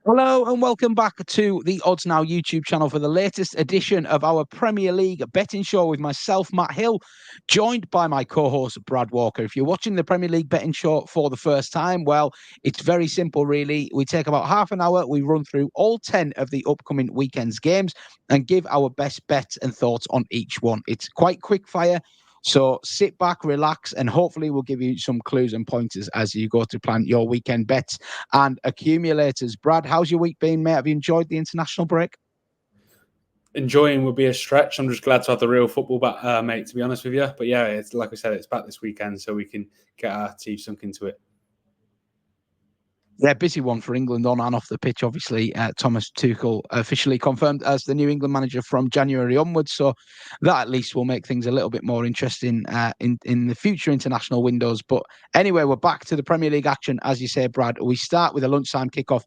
Hello and welcome back to the OddsNow YouTube channel for the latest edition of our Premier League betting show with myself, Matt Hill, joined by my co-host, Brad Walker. If you're watching the Premier League betting show for the first time, well, it's very simple, really. We take about half an hour, we run through all 10 of the upcoming weekend's games and give our best bets and thoughts on each one. It's quite quick fire. So sit back, relax, and hopefully we'll give you some clues and pointers as you go to plan your weekend bets and accumulators. Brad, how's your week been, mate? Have you enjoyed the international break? Enjoying would be a stretch. I'm just glad to have the real football back, mate, to be honest with you. But yeah, it's like I said, it's back this weekend, so we can get our teeth sunk into it. Yeah, busy one for England on and off the pitch, obviously. Thomas Tuchel officially confirmed as the new England manager from January onwards. So that at least will make things a little bit more interesting in the future international windows. But anyway, we're back to the Premier League action. As you say, Brad, we start with a lunchtime kickoff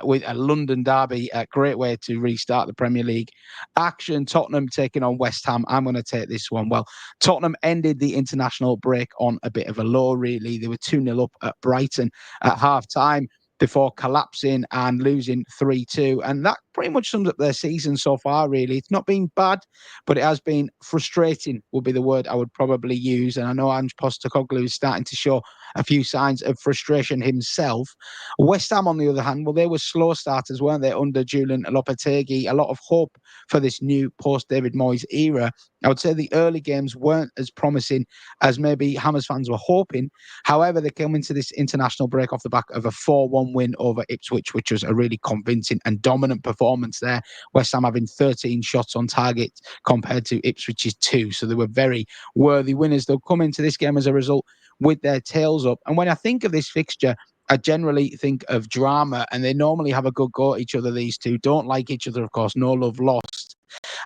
with a London derby. A great way to restart the Premier League action. Tottenham taking on West Ham. I'm going to take this one. Well, Tottenham ended the international break on a bit of a low, really. They were 2-0 up at Brighton at half time before collapsing and losing 3-2. And that pretty much sums up their season so far, really. It's not been bad, but it has been frustrating, would be the word I would probably use. And I know Ange Postecoglou is starting to show a few signs of frustration himself. West Ham, on the other hand, well, they were slow starters, weren't they, under Julian Lopetegui? A lot of hope for this new post-David Moyes era. I would say the early games weren't as promising as maybe Hammers fans were hoping. However, they came into this international break off the back of a 4-1 win over Ipswich, which was a really convincing and dominant performance there. West Ham having 13 shots on target compared to Ipswich's 2. So they were very worthy winners. They'll come into this game as a result with their tails up. And when I think of this fixture, I generally think of drama, and they normally have a good go at each other, these two. Don't like each other, of course, no love lost.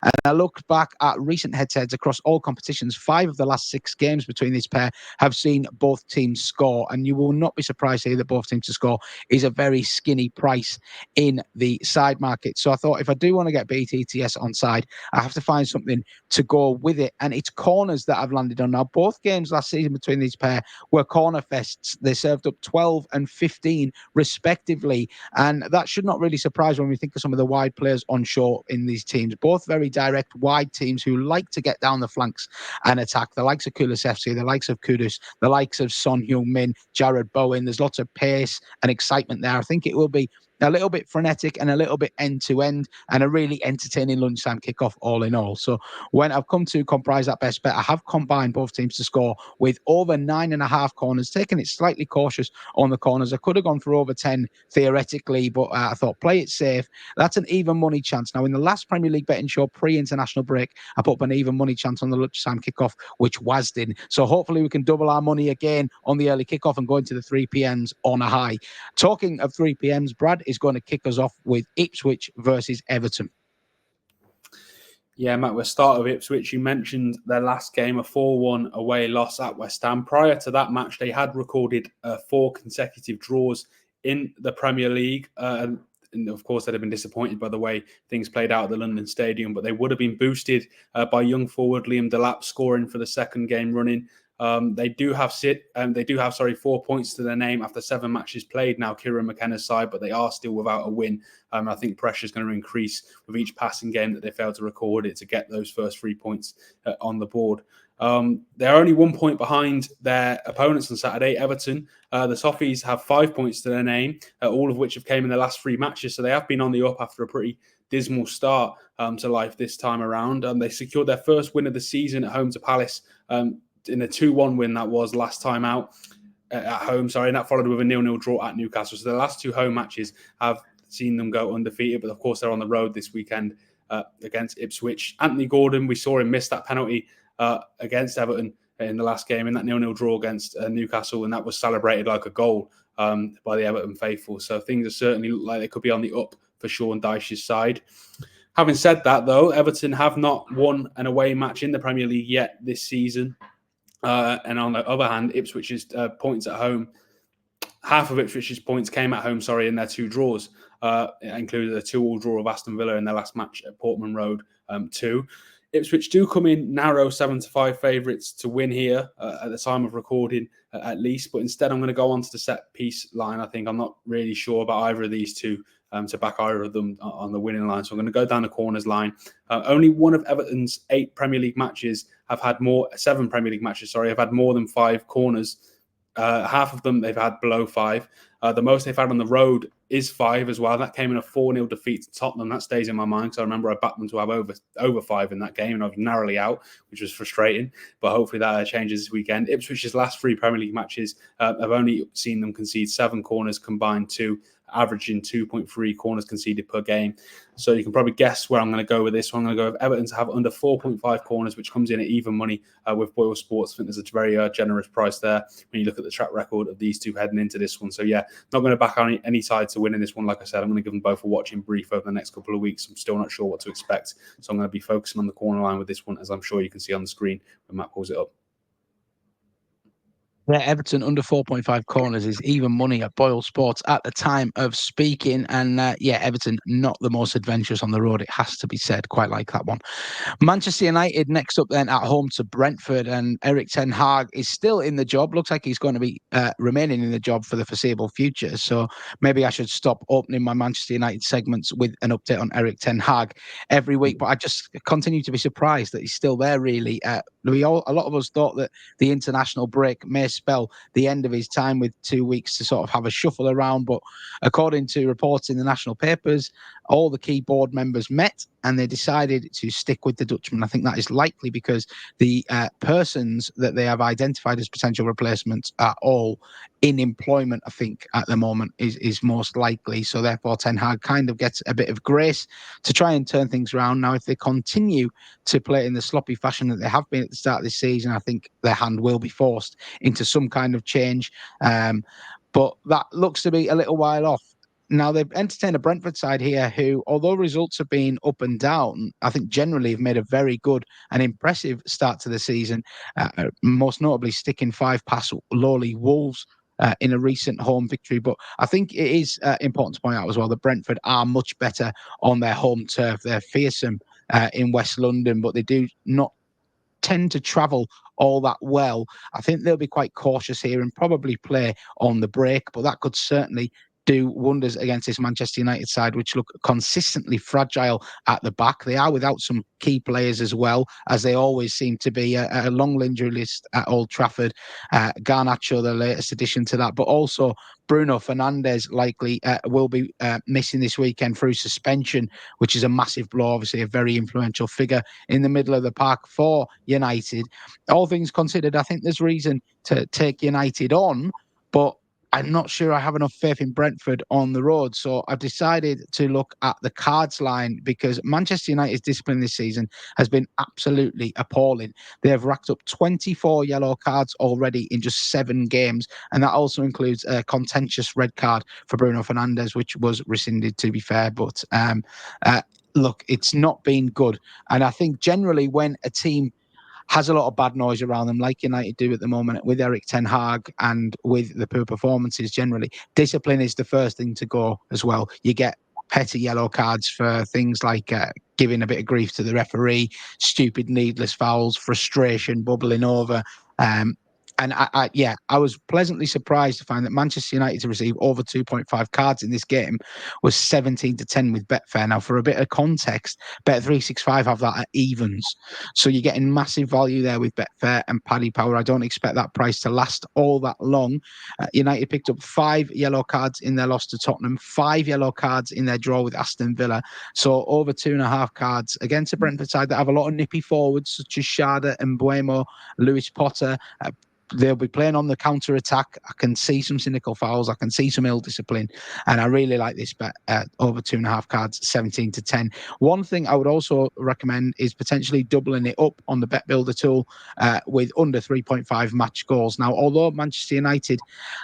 And I looked back at recent head-to-heads across all competitions. 5 of the last 6 games between this pair have seen both teams score. And you will not be surprised to hear that both teams to score is a very skinny price in the side market. So I thought if I do want to get BTTS on side, I have to find something to go with it. And it's corners that I've landed on. Now, both games last season between these pair were corner fests. They served up 12 and 15 respectively. And that should not really surprise when we think of some of the wide players on show in these teams. Both very direct, wide teams who like to get down the flanks and attack. The likes of Kulusevski, the likes of Kudus, the likes of Son Heung-min, Jared Bowen. There's lots of pace and excitement there. I think it will be a little bit frenetic and a little bit end-to-end and a really entertaining lunchtime kickoff all in all. So when I've come to comprise that best bet, I have combined both teams to score with over 9.5 corners, taking it slightly cautious on the corners. I could have gone for over 10 theoretically, but I thought play it safe. That's an even money chance. Now, in the last Premier League betting show pre-international break, I put up an even money chance on the lunchtime kickoff, which was in. So hopefully we can double our money again on the early kickoff and go into the 3 p.m.s on a high. Talking of 3 p.m.s, Brad is going to kick us off with Ipswich versus Everton. Yeah, Matt, we'll start with Ipswich. You mentioned their last game, a 4-1 away loss at West Ham. Prior to that match, they had recorded 4 consecutive draws in the Premier League. And of course, they'd have been disappointed by the way things played out at the London Stadium, but they would have been boosted by young forward Liam Delap scoring for the second game running. They do have 4 points to their name after 7 matches played now, Kieran McKenna's side, but they are still without a win. I think pressure is going to increase with each passing game that they fail to record it to get those first 3 points on the board. They're only 1 point behind their opponents on Saturday, Everton. The Toffees have 5 points to their name, all of which have came in the last 3 matches. So they have been on the up after a pretty dismal start to life this time around. They secured their first win of the season at home to Palace in a 2-1 win that was last time out at home. And that followed with a 0-0 draw at Newcastle. So the last 2 home matches have seen them go undefeated. But of course, they're on the road this weekend against Ipswich. Anthony Gordon, we saw him miss that penalty against Everton in the last game in that 0-0 draw against Newcastle, and that was celebrated like a goal by the Everton faithful. So things are certainly look like they could be on the up for Sean Dyche's side. Having said that, though, Everton have not won an away match in the Premier League yet this season. And on the other hand, Ipswich's points at home, half of Ipswich's points came at home, in their 2 draws. It included a 2-2 draw of Aston Villa in their last match at Portman Road 2. Ipswich do come in narrow 7-5 favourites to win here at the time of recording, at least. But instead, I'm going to go on to the set piece line. I think I'm not really sure about either of these two to back either of them on the winning line. So I'm going to go down the corners line. Only one of Everton's 7 Premier League matches have had more than 5 corners. Half of them they've had below 5. The most they've had on the road is 5 as well. That came in a 4-0 defeat to Tottenham. That stays in my mind because I remember I backed them to have over 5 in that game, and I was narrowly out, which was frustrating. But hopefully that changes this weekend. Ipswich's last 3 Premier League matches, I've only seen them concede 7 corners combined to averaging 2.3 corners conceded per game. So you can probably guess where I'm going to go with this one. I'm going to go with Everton to have under 4.5 corners, which comes in at even money with Boyle Sports. I think there's a very generous price there when you look at the track record of these two heading into this one. So yeah, not going to back on any side to win in this one. Like I said, I'm going to give them both a watching brief over the next couple of weeks. I'm still not sure what to expect. So I'm going to be focusing on the corner line with this one, as I'm sure you can see on the screen when Matt pulls it up. Yeah, Everton under 4.5 corners is even money at Boyle Sports at the time of speaking. And Everton not the most adventurous on the road, it has to be said. Quite like that one. Manchester United next up then at home to Brentford, and Erik ten Hag is still in the job. Looks like he's going to be remaining in the job for the foreseeable future. So maybe I should stop opening my Manchester United segments with an update on Erik ten Hag every week. But I just continue to be surprised that he's still there, really. A lot of us thought that the international break may spell the end of his time with 2 weeks to sort of have a shuffle around. But according to reports in the national papers, all the key board members met and they decided to stick with the Dutchman. I think that is likely because the persons that they have identified as potential replacements are all in employment, I think, at the moment is most likely. So therefore, Ten Hag kind of gets a bit of grace to try and turn things around. Now, if they continue to play in the sloppy fashion that they have been at the start of this season, I think their hand will be forced into some kind of change. But that looks to be a little while off. Now, they've entertained a Brentford side here who, although results have been up and down, I think generally have made a very good and impressive start to the season, most notably sticking 5 past lowly Wolves in a recent home victory. But I think it is important to point out as well that Brentford are much better on their home turf. They're fearsome in West London, but they do not tend to travel all that well. I think they'll be quite cautious here and probably play on the break, but that could certainly do wonders against this Manchester United side, which look consistently fragile at the back. They are without some key players as well, as they always seem to be. A long injury list at Old Trafford. Garnacho, the latest addition to that, but also Bruno Fernandes likely will be missing this weekend through suspension, which is a massive blow. Obviously, a very influential figure in the middle of the park for United. All things considered, I think there's reason to take United on, but I'm not sure I have enough faith in Brentford on the road. So I've decided to look at the cards line because Manchester United's discipline this season has been absolutely appalling. They have racked up 24 yellow cards already in just 7 games. And that also includes a contentious red card for Bruno Fernandes, which was rescinded, to be fair. But look, it's not been good. And I think generally when a team has a lot of bad noise around them, like United do at the moment with Erik ten Hag and with the poor performances generally, discipline is the first thing to go as well. You get petty yellow cards for things like giving a bit of grief to the referee, stupid needless fouls, frustration bubbling over. And I was pleasantly surprised to find that Manchester United to receive over 2.5 cards in this game was 17-10 with Betfair. Now, for a bit of context, Bet365 have that at evens. So you're getting massive value there with Betfair and Paddy Power. I don't expect that price to last all that long. United picked up 5 yellow cards in their loss to Tottenham, 5 yellow cards in their draw with Aston Villa. So over 2.5 cards against a Brentford side that have a lot of nippy forwards such as Schade and Mbeumo, Lewis Potter. They'll be playing on the counter attack. I can see some cynical fouls. I can see some ill discipline. And I really like this bet over 2.5 cards, 17-10. One thing I would also recommend is potentially doubling it up on the Bet Builder tool with under 3.5 match goals. Now, although Manchester United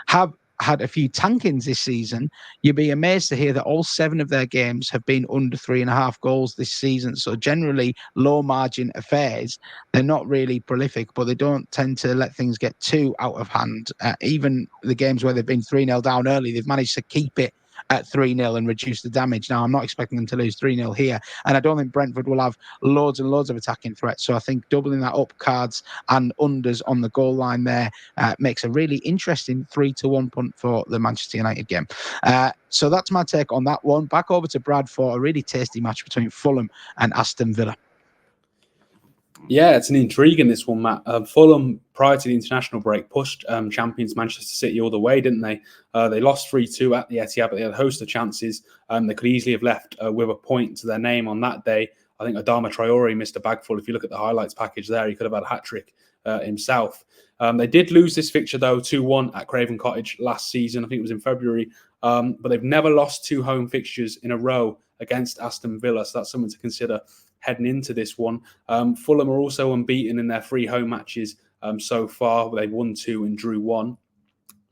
have had a few tankings this season, you'd be amazed to hear that all 7 of their games have been under 3.5 goals this season. So generally low margin affairs. They're not really prolific, but they don't tend to let things get too out of hand. Even the games where they've been 3-0 down early, they've managed to keep it at 3-0 and reduce the damage. Now, I'm not expecting them to lose 3-0 here, and I don't think Brentford will have loads and loads of attacking threats. So I think doubling that up cards and unders on the goal line there makes a really interesting 3-1 punt for the Manchester United game. So that's my take on that one. Back over to Brad for a really tasty match between Fulham and Aston Villa. Yeah, it's an intriguing this one, Matt. Fulham, prior to the international break, pushed champions Manchester City all the way, didn't they? They lost 3-2 at the Etihad, but they had a host of chances. They could easily have left with a point to their name on that day. I think Adama Traore missed a bagful. If you look at the highlights package there, he could have had a hat-trick himself. They did lose this fixture, though, 2-1 at Craven Cottage last season. I think it was in February. But they've never lost 2 home fixtures in a row against Aston Villa, so that's something to consider heading into this one. Fulham are also unbeaten in their 3 home matches so far. They've won 2 and drew 1.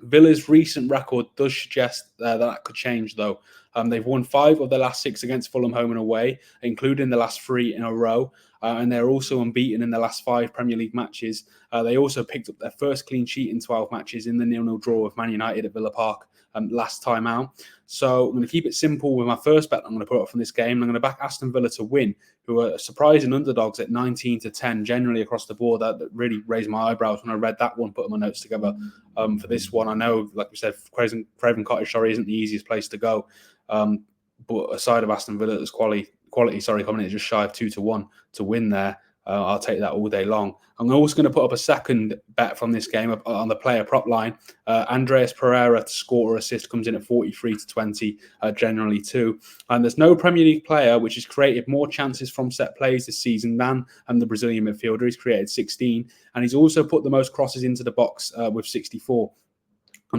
Villa's recent record does suggest that could change, though. They've won 5 of their last 6 against Fulham home and away, including the last 3 in a row. And they're also unbeaten in their last 5 Premier League matches. They also picked up their first clean sheet in 12 matches in the 0-0 draw with Man United at Villa Park last time out. So I'm going to keep it simple with my first bet I'm going to put up from this game. I'm going to back Aston Villa to win, who are surprising underdogs at 19-10 generally across the board. That really raised my eyebrows when I read that one, putting my notes together for this one. I know, like we said, Craven Cottage isn't the easiest place to go. But aside of Aston Villa, there's quality coming in just shy of 2-1 to win there. I'll take that all day long. I'm also going to put up a second bet from this game on the player prop line. Andreas Pereira to score or assist comes in at 43-20, generally too. And there's no Premier League player which has created more chances from set plays this season than the Brazilian midfielder. He's created 16, and he's also put the most crosses into the box with 64.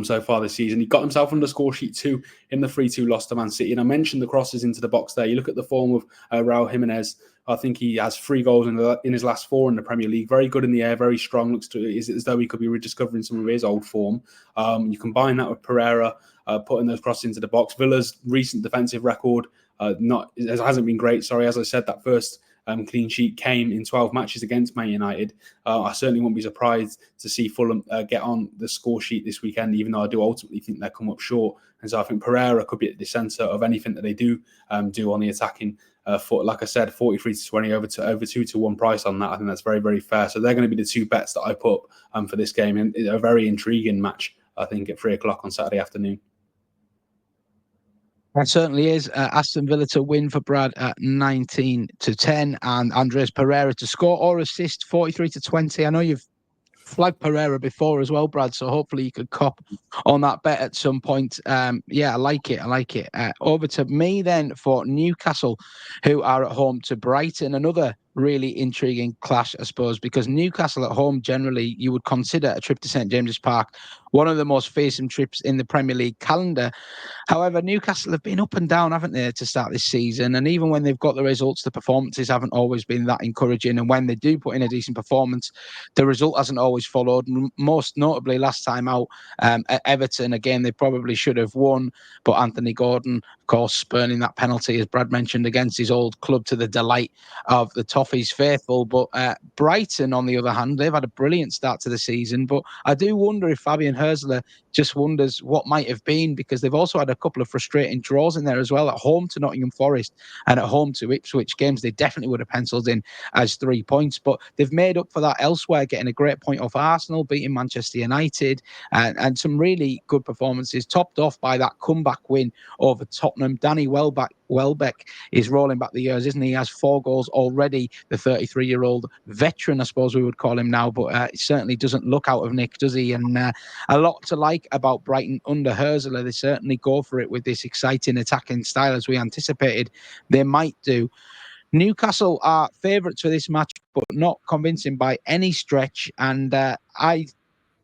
So far this season. He got himself on the score sheet too in the 3-2 loss to Man City. And I mentioned the crosses into the box there. You look at the form of Raul Jimenez. I think he has 3 goals in his last 4 in the Premier League. Very good in the air, very strong. Looks as though he could be rediscovering some of his old form. You combine that with Pereira putting those crosses into the box. Villa's recent defensive record hasn't been great. Sorry, as I said, that first clean sheet came in 12 matches against Man United. I certainly won't be surprised to see Fulham get on the score sheet this weekend, even though I do ultimately think they'll come up short. And so I think Pereira could be at the centre of anything that they do on the attacking foot. Like I said, 43-20 over 2-1 price on that. I think that's very, very fair. So they're going to be the 2 bets that I put for this game. And a very intriguing match, I think, at 3 o'clock on Saturday afternoon. That certainly is. Aston Villa to win for Brad at 19-10, and Andreas Pereira to score or assist 43-20. I know you've flagged Pereira before as well, Brad, so hopefully you could cop on that bet at some point. Yeah, I like it. Over to me then for Newcastle, who are at home to Brighton. Another really intriguing clash, I suppose, because Newcastle at home, generally, you would consider a trip to St James's Park one of the most fearsome trips in the Premier League calendar. However, Newcastle have been up and down, haven't they, to start this season? And even when they've got the results, the performances haven't always been that encouraging. And when they do put in a decent performance, the result hasn't always followed. Most notably, last time out at Everton, a game they probably should have won. But Anthony Gordon, of course, spurning that penalty, as Brad mentioned, against his old club to the delight of the Toffees faithful. But Brighton, on the other hand, they've had a brilliant start to the season. But I do wonder if Fabian Hürzeler just wonders what might have been, because they've also had a couple of frustrating draws in there as well, at home to Nottingham Forest and at home to Ipswich, games they definitely would have penciled in as 3 points. But they've made up for that elsewhere, getting a great point off Arsenal, beating Manchester United, and some really good performances, topped off by that comeback win over Tottenham. Danny Welbeck is rolling back the years, isn't he? He has 4 goals already, the 33-year-old veteran, I suppose we would call him now, but it certainly doesn't look out of nick, does he? And a lot to like about Brighton under Hürzeler. They certainly go for it with this exciting attacking style, as we anticipated they might do. Newcastle are favourites for this match, but not convincing by any stretch. And I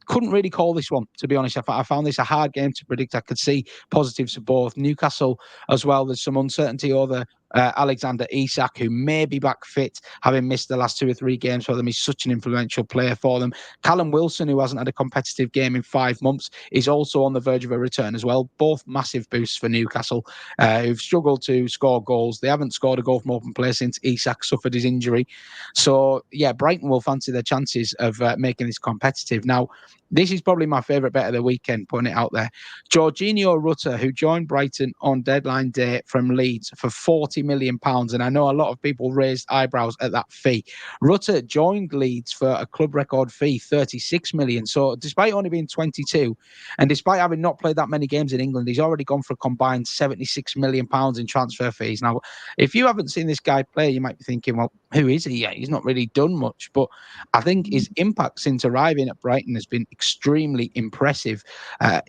couldn't really call this one, to be honest. I found this a hard game to predict. I could see positives for both. Newcastle as well, there's some uncertainty over Alexander Isak, who may be back fit, having missed the last 2 or 3 games for them. He's such an influential player for them. Callum Wilson, who hasn't had a competitive game in 5 months, is also on the verge of a return as well. Both massive boosts for Newcastle, who've struggled to score goals. They haven't scored a goal from open play since Isak suffered his injury. So, yeah, Brighton will fancy their chances of making this competitive. Now, This is probably my favourite bet of the weekend, putting it out there. Jorginho Rutter, who joined Brighton on deadline day from Leeds for £40 million. And I know a lot of people raised eyebrows at that fee. Rutter joined Leeds for a club record fee, £36 million. So despite only being 22, and despite having not played that many games in England, he's already gone for a combined £76 million in transfer fees. Now, if you haven't seen this guy play, you might be thinking, well, who is he? Yeah, he's not really done much. But I think his impact since arriving at Brighton has been extremely impressive.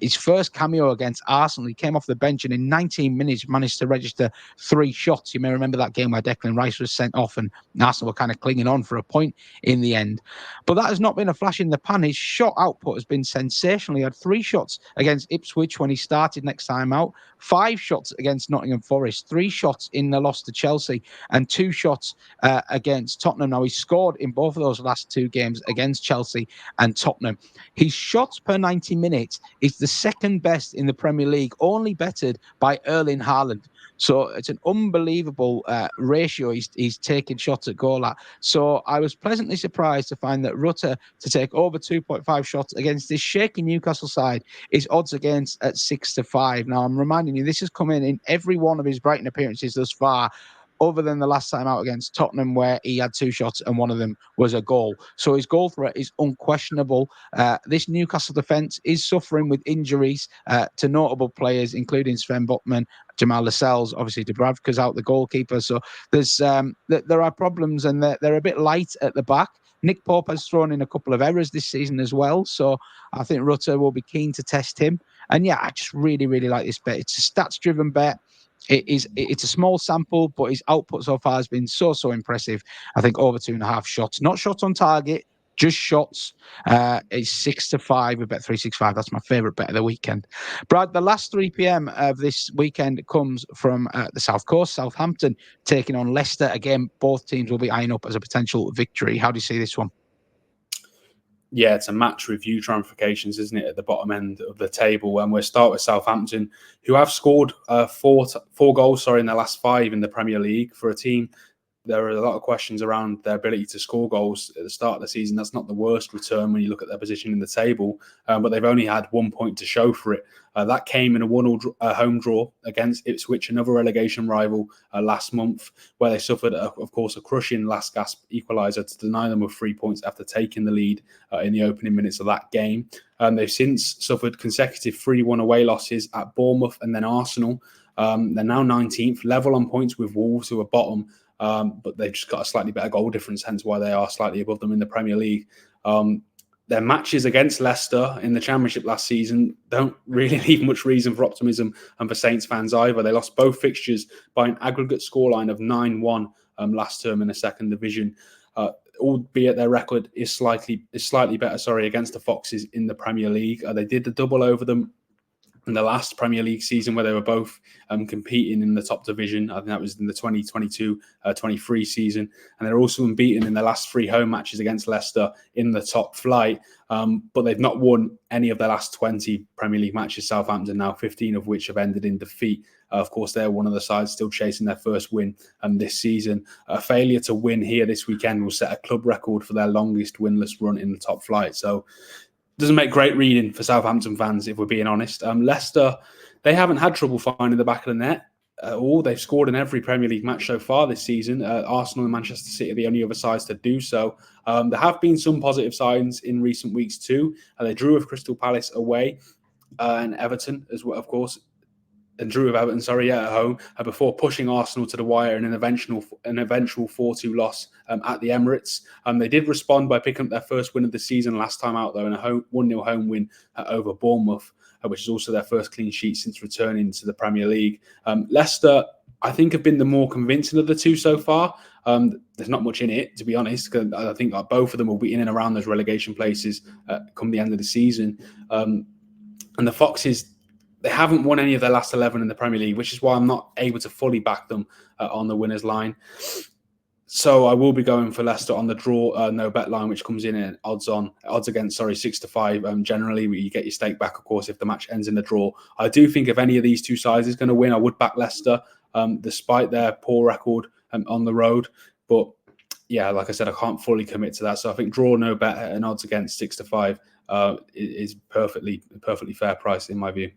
His first cameo against Arsenal, he came off the bench and in 19 minutes managed to register 3 shots. You may remember that game where Declan Rice was sent off and Arsenal were kind of clinging on for a point in the end. But that has not been a flash in the pan. His shot output has been sensational. He had 3 shots against Ipswich when he started next time out, 5 shots against Nottingham Forest, 3 shots in the loss to Chelsea, and 2 shots against Tottenham. Now, he scored in both of those last 2 games against Chelsea and Tottenham. His shots per 90 minutes is the second best in the Premier League, only bettered by Erling Haaland. So it's an unbelievable ratio he's taking shots at goal at. So I was pleasantly surprised to find that Rutter to take over 2.5 shots against this shaky Newcastle side is odds against at 6-5. Now, I'm reminding you, this has come in every one of his Brighton appearances thus far, other than the last time out against Tottenham where he had 2 shots and one of them was a goal. So his goal threat is unquestionable. This Newcastle defence is suffering with injuries to notable players, including Sven Botman, Jamal Lascelles, obviously Dubravka's out, the goalkeeper. So there's there are problems and they're a bit light at the back. Nick Pope has thrown in a couple of errors this season as well. So I think Rutter will be keen to test him. And yeah, I just really, really like this bet. It's a stats-driven bet. It's a small sample, but his output so far has been so impressive. I think over 2.5 shots, not shots on target, just shots. It's 6-5 with Bet365. That's my favourite bet of the weekend. Brad, the last 3 p.m. of this weekend comes from the South Coast, Southampton taking on Leicester. Again, both teams will be eyeing up as a potential victory. How do you see this one? Yeah, it's a match review ramifications, isn't it, at the bottom end of the table? And we'll start with Southampton, who have scored 4 goals, in their last 5 in the Premier League. For a team, there are a lot of questions around their ability to score goals at the start of the season. That's not the worst return when you look at their position in the table, but they've only had 1 point to show for it. That came in a 1-1 home draw against Ipswich, another relegation rival, last month, where they suffered, of course, a crushing last-gasp equaliser to deny them with 3 points after taking the lead in the opening minutes of that game. They've since suffered consecutive 3-1 away losses at Bournemouth and then Arsenal. They're now 19th, level on points with Wolves, who are bottom, but they've just got a slightly better goal difference, hence why they are slightly above them in the Premier League. Their matches against Leicester in the Championship last season don't really leave much reason for optimism and for Saints fans either. They lost both fixtures by an aggregate scoreline of 9-1 last term in the second division, albeit their record is slightly better, against the Foxes in the Premier League. They did the double over them in the last Premier League season where they were both competing in the top division. I think that was in the 2022-23 season. And they're also unbeaten in their last 3 home matches against Leicester in the top flight. But they've not won any of their last 20 Premier League matches, Southampton now, 15 of which have ended in defeat. Of course, they're one of the sides still chasing their first win this season. A failure to win here this weekend will set a club record for their longest winless run in the top flight. So doesn't make great reading for Southampton fans, if we're being honest. Leicester, they haven't had trouble finding the back of the net at all. They've scored in every Premier League match so far this season. Arsenal and Manchester City are the only other sides to do so. There have been some positive signs in recent weeks too. They drew with Crystal Palace away and Everton as well, of course. And drew with Everton, at home, before pushing Arsenal to the wire in an eventual 4-2 loss at the Emirates. They did respond by picking up their first win of the season last time out, though, in a 1-0 home win over Bournemouth, which is also their first clean sheet since returning to the Premier League. Leicester, I think, have been the more convincing of the two so far. There's not much in it, to be honest, because I think both of them will be in and around those relegation places come the end of the season. And the Foxes, they haven't won any of their last 11 in the Premier League, which is why I'm not able to fully back them on the winners line. So I will be going for Leicester on the draw, no bet line, which comes in at odds against 6-5. Generally, you get your stake back, of course, if the match ends in the draw. I do think if any of these two sides is going to win, I would back Leicester, despite their poor record on the road. But yeah, like I said, I can't fully commit to that. So I think draw no bet and odds against 6-5 is perfectly fair price in my view.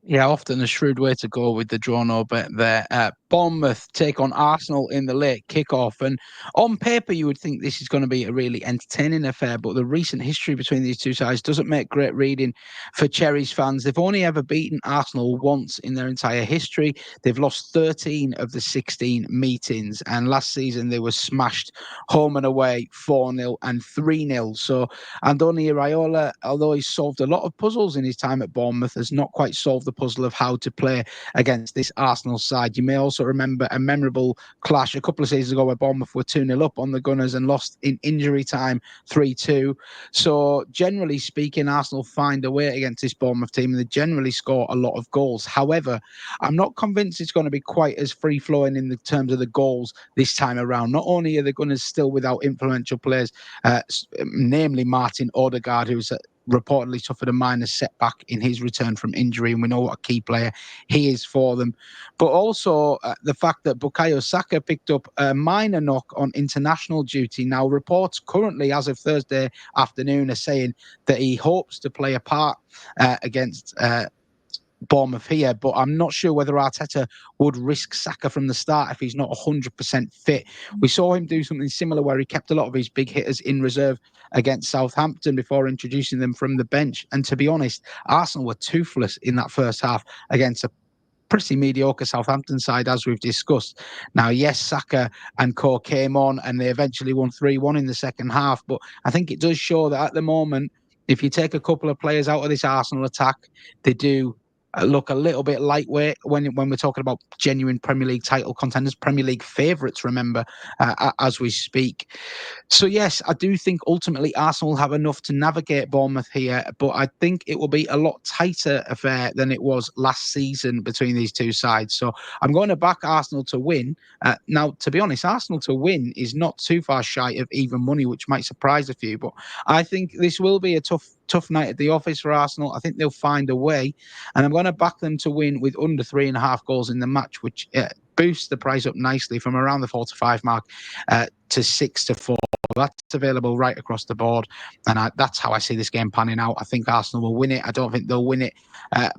Yeah, often a shrewd way to go with the draw no bet there. Bournemouth take on Arsenal in the late kickoff. And on paper, you would think this is going to be a really entertaining affair. But the recent history between these two sides doesn't make great reading for Cherries fans. They've only ever beaten Arsenal once in their entire history. They've lost 13 of the 16 meetings. And last season, they were smashed home and away 4-0 and 3-0. So Andoni Iraola, although he's solved a lot of puzzles in his time at Bournemouth, has not quite solved the puzzle of how to play against this Arsenal side. You may also remember a memorable clash a couple of seasons ago where Bournemouth were 2-0 up on the Gunners and lost in injury time 3-2. So generally speaking, Arsenal find a way against this Bournemouth team and they generally score a lot of goals. However, I'm not convinced it's going to be quite as free-flowing in the terms of the goals this time around. Not only are the Gunners still without influential players, namely Martin Odegaard, who's reportedly suffered a minor setback in his return from injury, and we know what a key player he is for them. But also the fact that Bukayo Saka picked up a minor knock on international duty. Now, reports currently, as of Thursday afternoon, are saying that he hopes to play a part against Bournemouth here, but I'm not sure whether Arteta would risk Saka from the start if he's not 100% fit. We saw him do something similar where he kept a lot of his big hitters in reserve against Southampton before introducing them from the bench. And to be honest, Arsenal were toothless in that first half against a pretty mediocre Southampton side, as we've discussed. Now, yes, Saka and Co came on and they eventually won 3-1 in the second half, but I think it does show that at the moment, if you take a couple of players out of this Arsenal attack, they do look a little bit lightweight when we're talking about genuine Premier League title contenders, Premier League favourites, remember, as we speak. So, yes, I do think ultimately Arsenal will have enough to navigate Bournemouth here, but I think it will be a lot tighter affair than it was last season between these two sides. So I'm going to back Arsenal to win. Now, to be honest, Arsenal to win is not too far shy of even money, which might surprise a few, but I think this will be a tough night at the office for Arsenal. I think they'll find a way, and I'm going to back them to win with under 3.5 goals in the match, which boosts the price up nicely from around the 4-5 mark to 6-4. That's available right across the board, and that's how I see this game panning out. I think Arsenal will win it. I don't think they'll win it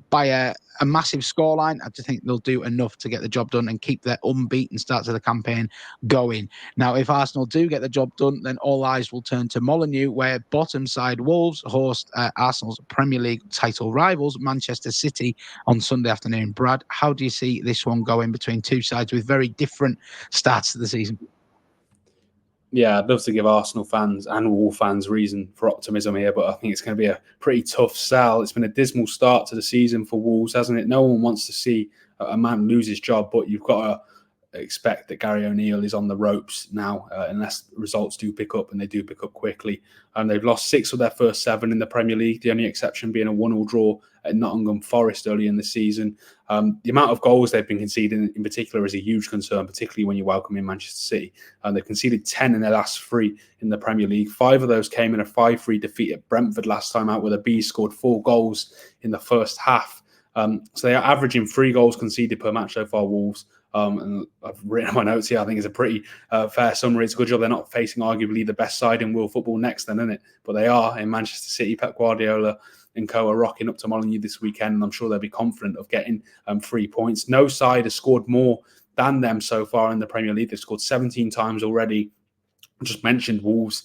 by a massive scoreline. I just think they'll do enough to get the job done and keep their unbeaten start to the campaign going. Now, if Arsenal do get the job done, then all eyes will turn to Molineux, where bottom side Wolves host Arsenal's Premier League title rivals, Manchester City, on Sunday afternoon. Brad, how do you see this one going between two sides with very different starts to the season? Yeah, I'd love to give Arsenal fans and Wolves fans reason for optimism here, but I think it's going to be a pretty tough sell. It's been a dismal start to the season for Wolves, hasn't it? No one wants to see a man lose his job, but you've got to expect that Gary O'Neill is on the ropes now, unless results do pick up, and they do pick up quickly. And they've lost 6 of their first 7 in the Premier League, the only exception being a 1-1 draw at Nottingham Forest early in the season. The amount of goals they've been conceding in particular is a huge concern, particularly when you welcome in Manchester City. They've conceded 10 in their last 3 in the Premier League. 5 of those came in a 5-3 defeat at Brentford last time out, where the Bees scored 4 goals in the first half. So they are averaging 3 goals conceded per match so far, Wolves. And I've written my notes here. I think it's a pretty fair summary. It's a good job they're not facing arguably the best side in world football next then, isn't it? But they are in Manchester City. Pep Guardiola and co are rocking up to Molineux this weekend, and I'm sure they'll be confident of getting 3 points. No side has scored more than them so far in the Premier League. They've scored 17 times already. I just mentioned Wolves'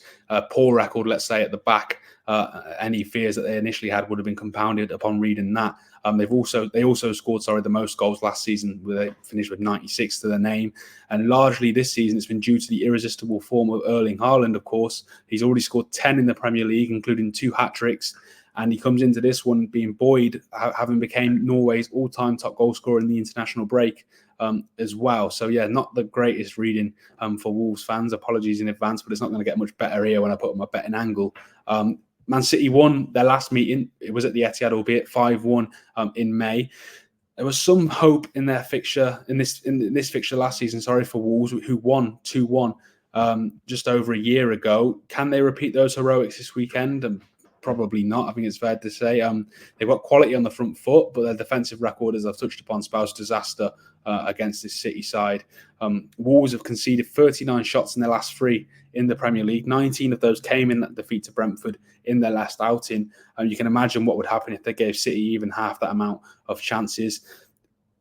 poor record, let's say, at the back. Any fears that they initially had would have been compounded upon reading that. They also scored the most goals last season, where they finished with 96 to their name. And largely this season, it's been due to the irresistible form of Erling Haaland, of course. He's already scored 10 in the Premier League, including 2 hat-tricks. And he comes into this one being buoyed, having become Norway's all-time top goal scorer in the international break as well. So, yeah, not the greatest reading for Wolves fans. Apologies in advance, but it's not going to get much better here when I put on my betting angle. Man City won their last meeting. It was at the Etihad, albeit 5-1 in May. There was some hope in their fixture, in this fixture last season, for Wolves, who won 2-1 just over a year ago. Can they repeat those heroics this weekend? Probably not. I think it's fair to say they've got quality on the front foot, but their defensive record, as I've touched upon, spells disaster against this City side. Wolves have conceded 39 shots in their last 3 in the Premier League. 19 of those came in that defeat to Brentford in their last outing. You can imagine what would happen if they gave City even half that amount of chances.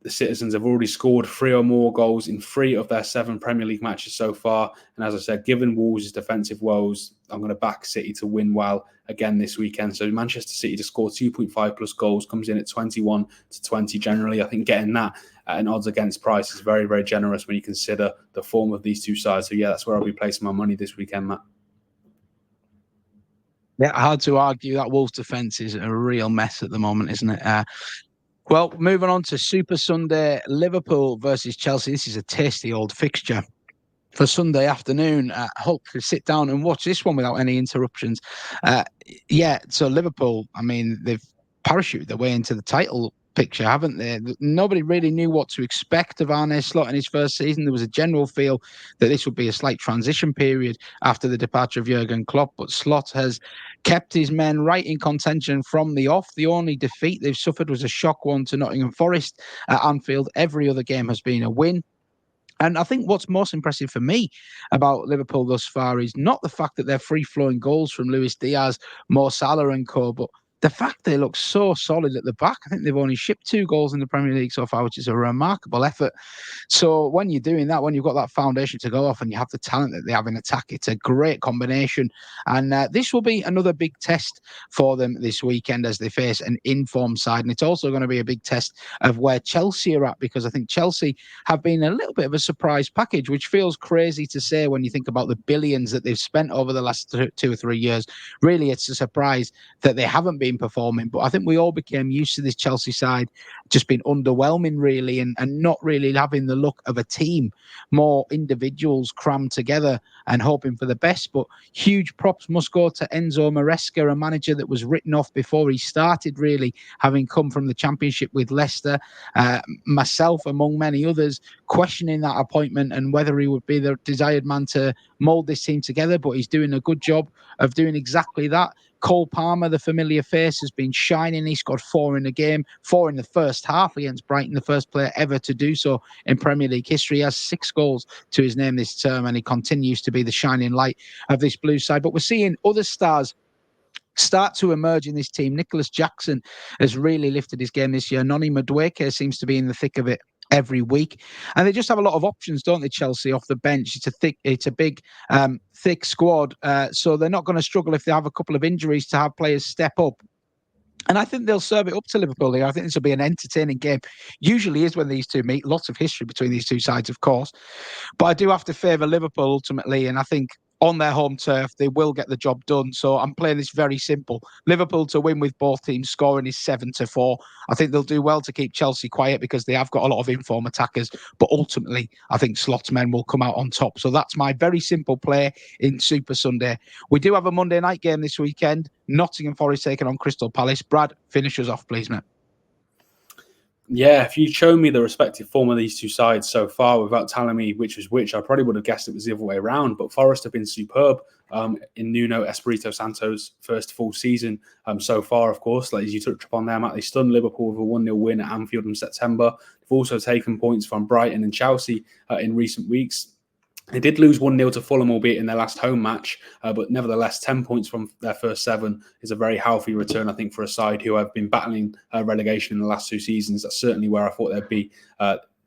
The Citizens have already scored 3 or more goals in 3 of their 7 Premier League matches so far. And as I said, given Wolves' defensive woes, I'm going to back City to win well again this weekend. So Manchester City to score 2.5 plus goals comes in at 21 to 20 generally. I think getting that at an odds against price is very, very generous when you consider the form of these two sides. So yeah, that's where I'll be placing my money this weekend, Matt. Yeah, hard to argue that Wolves defence is a real mess at the moment, isn't it? Well, moving on to Super Sunday, Liverpool versus Chelsea. This is a tasty old fixture for Sunday afternoon. Hope to sit down and watch this one without any interruptions. So Liverpool, I mean, they've parachuted their way into the title picture, haven't they? Nobody really knew what to expect of Arne Slot in his first season. There was a general feel that this would be a slight transition period after the departure of Jurgen Klopp, but Slot has kept his men right in contention from the off. The only defeat they've suffered was a shock one to Nottingham Forest at Anfield. Every other game has been a win. And I think what's most impressive for me about Liverpool thus far is not the fact that they're free-flowing goals from Luis Diaz, Mo Salah and co, but the fact they look so solid at the back. I think they've only shipped 2 goals in the Premier League so far, which is a remarkable effort. So when you're doing that, when you've got that foundation to go off and you have the talent that they have in attack, it's a great combination. And this will be another big test for them this weekend as they face an informed side. And it's also going to be a big test of where Chelsea are at, because I think Chelsea have been a little bit of a surprise package, which feels crazy to say when you think about the billions that they've spent over the last 2 or 3 years. Really, it's a surprise that they haven't been performing. But I think we all became used to this Chelsea side just being underwhelming, really, and not really having the look of a team, more individuals crammed together and hoping for the best. But huge props must go to Enzo Maresca, a manager that was written off before he started, really, having come from the Championship with Leicester. Myself, among many others, questioning that appointment and whether he would be the desired man to mould this team together, but he's doing a good job of doing exactly that. Cole Palmer, the familiar face, has been shining. He scored 4 in the game, 4 in the first half against Brighton, the first player ever to do so in Premier League history. He has 6 goals to his name this term, and he continues to be the shining light of this blue side. But we're seeing other stars start to emerge in this team. Nicholas Jackson has really lifted his game this year. Noni Madueke seems to be in the thick of it every week, and they just have a lot of options, don't they? Chelsea off the bench, it's a big thick squad, so they're not going to struggle if they have a couple of injuries to have players step up. And I think they'll serve it up to Liverpool here. I think this will be an entertaining game. Usually is when these two meet. Lots of history between these two sides, of course. But I do have to favour Liverpool ultimately, and I think on their home turf, they will get the job done. So I'm playing this very simple. Liverpool to win with both teams scoring is 7-4. I think they'll do well to keep Chelsea quiet because they have got a lot of inform attackers. But ultimately, I think Slot's men will come out on top. So that's my very simple play in Super Sunday. We do have a Monday night game this weekend. Nottingham Forest taking on Crystal Palace. Brad, finish us off, please, mate. Yeah, if you'd shown me the respective form of these two sides so far without telling me which was which, I probably would have guessed it was the other way around. But Forest have been superb in Nuno Espirito Santo's first full season so far, of course. Like as you touched upon there, Matt, they stunned Liverpool with a 1-0 win at Anfield in September. They've also taken points from Brighton and Chelsea in recent weeks. They did lose 1-0 to Fulham, albeit in their last home match, but nevertheless, 10 points from their first 7 is a very healthy return, I think, for a side who have been battling relegation in the last 2 seasons. That's certainly where I thought they'd be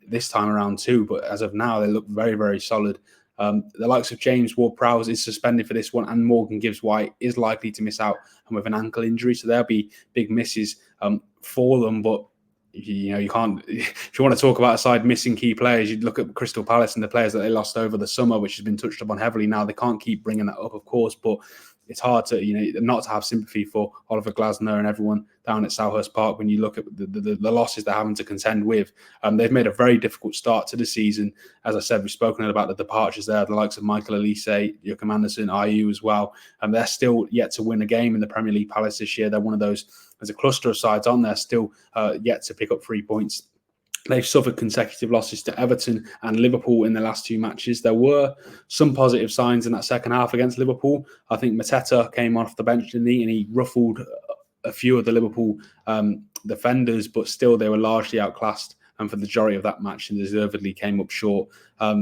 this time around too, but as of now, they look very, very solid. The likes of James Ward-Prowse is suspended for this one, and Morgan Gibbs-White is likely to miss out with an ankle injury, so there'll be big misses for them, but you can't. If you want to talk about a side missing key players, you'd look at Crystal Palace and the players that they lost over the summer, which has been touched upon heavily. Now they can't keep bringing that up, of course, but it's hard to not to have sympathy for Oliver Glasner and everyone down at Selhurst Park when you look at the losses they're having to contend with. They've made a very difficult start to the season. As I said, we've spoken about the departures there, the likes of Michael Elise, Joachim Andersen, Ayew as well. And they're still yet to win a game in the Premier League. Palace this year, they're one of those. There's a cluster of sides on there still yet to pick up 3 points They've suffered consecutive losses to Everton and Liverpool in the last 2 matches. There were some positive signs in that second half against Liverpool. I think Mateta came off the bench, didn't he? And he ruffled a few of the Liverpool defenders, but still they were largely outclassed. And for the majority of that match, and deservedly came up short.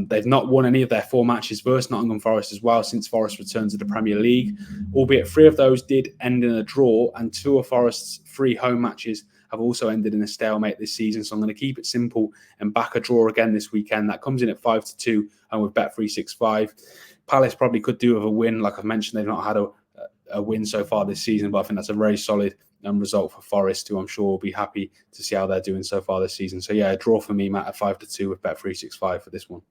They've not won any of their 4 matches versus Nottingham Forest as well since Forest returned to the Premier League, albeit 3 of those did end in a draw, and 2 of Forest's 3 home matches have also ended in a stalemate this season. So I'm going to keep it simple and back a draw again this weekend. That comes in at 5-2 and with Bet365. Palace probably could do with a win. Like I've mentioned, they've not had a win so far this season, but I think that's a very solid result for Forest, who I'm sure will be happy to see how they're doing so far this season. So yeah, a draw for me, Matt, at 5-2 with Bet365 for this one.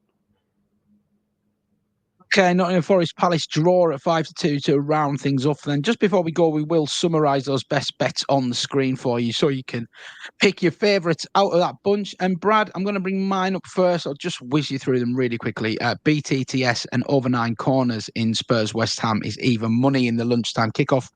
Okay, Nottingham Forest Palace draw at 5-2 to round things off. Then, just before we go, we will summarise those best bets on the screen for you, so you can pick your favourites out of that bunch. And Brad, I'm going to bring mine up first. I'll just whiz you through them really quickly. BTTS and over 9 corners in Spurs West Ham is even money in the lunchtime kickoff.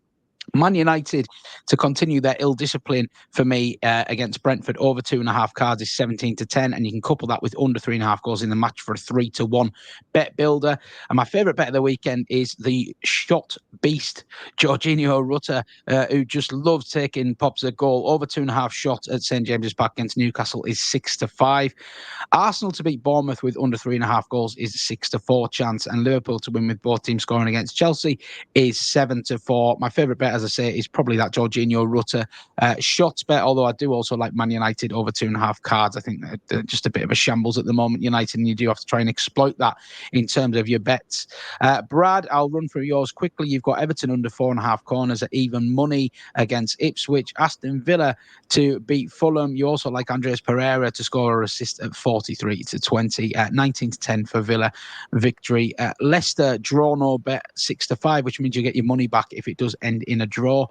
Man United to continue their ill discipline for me against Brentford over 2.5 cards is 17-10, and you can couple that with under 3.5 goals in the match for a 3-1 bet builder. And my favourite bet of the weekend is the shot beast Jorginho Rutter, who just loves taking pops at goal. Over 2.5 shots at St James's Park against Newcastle is 6-5. Arsenal to beat Bournemouth with under 3.5 goals is 6-4 chance, and Liverpool to win with both teams scoring against Chelsea is 7-4. My favourite bet, as I say, is probably that Jorginho Rutter shots bet, although I do also like Man United over 2.5 cards. I think they're just a bit of a shambles at the moment, United, and you do have to try and exploit that in terms of your bets. Brad, I'll run through yours quickly. You've got Everton under 4.5 corners at even money against Ipswich. Aston Villa to beat Fulham. You also like Andreas Pereira to score or assist at 43-20, 19-10 for Villa victory. Leicester draw no bet 6-5, which means you get your money back if it does end in a draw.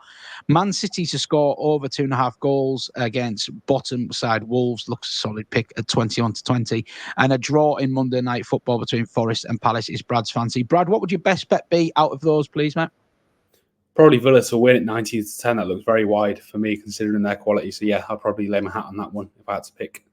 Man City to score over 2.5 goals against bottom side Wolves looks a solid pick at 21-20, and a draw in Monday Night Football between Forest and Palace is Brad's fancy. Brad, what would your best bet be out of those, please, mate? Probably Villa to win at 19-10. That looks very wide for me considering their quality. So yeah, I'll probably lay my hat on that one if I had to pick.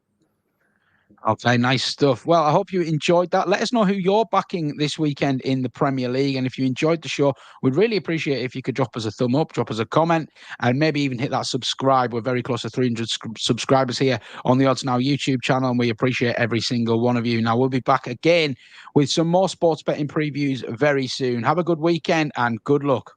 Okay, nice stuff. Well, I hope you enjoyed that. Let us know who you're backing this weekend in the Premier League. And if you enjoyed the show, we'd really appreciate it if you could drop us a thumb up, drop us a comment, and maybe even hit that subscribe. We're very close to 300 subscribers here on the OddsNow YouTube channel, and we appreciate every single one of you. Now, we'll be back again with some more sports betting previews very soon. Have a good weekend and good luck.